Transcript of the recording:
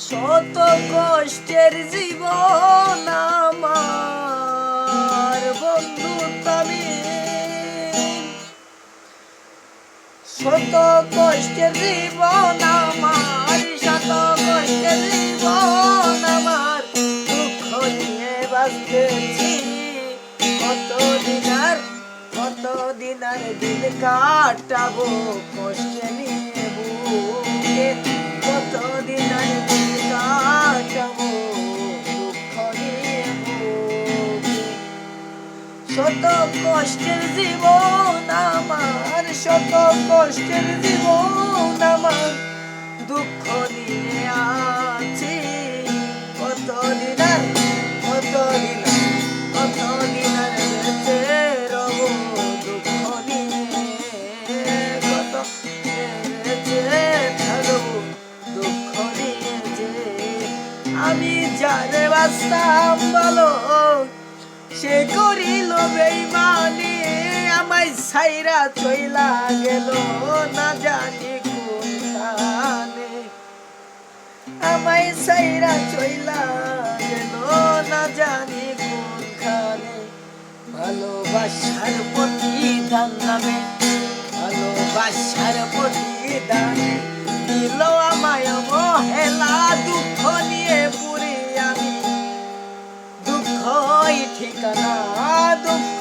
শত কষ্টের জীবন আমার বন্ধু তুমি, শত কষ্টের জীবন আমার, শত কষ্টের জীবন আমার, দুঃখ নিয়ে বাঁচতেছি কতদিন আর দিন কাটাবো কষ্টে নিয়ে বুকে, কতদিন আর দিন কাটাবো দুঃখ নিয়ে বুকে। শত কষ্টের জীবন আমার, শত কষ্টের জীবন আমার, দুঃখ নিয়ে আছি কতদিন আর বেঁচে রব দুঃখ নিয়ে, কত বেঁচে থাকব দুঃখ নিয়ে যে। আমি যারে বাঁচতাম বলো সে করিল বেঈমানি, আমায় ছাইরা চইলা গেল না জানি কোনখানে, আমায় ছাইরা চইলা গেল না জানি কোনখানে। ভালোবাসার প্রতিদান নামে, ভালোবাসার প্রতিদানে দিল আমায় অবহেলা, দুঃখ নিয়ে পুরি আমি, দুঃখই ঠিকানা, দুঃখ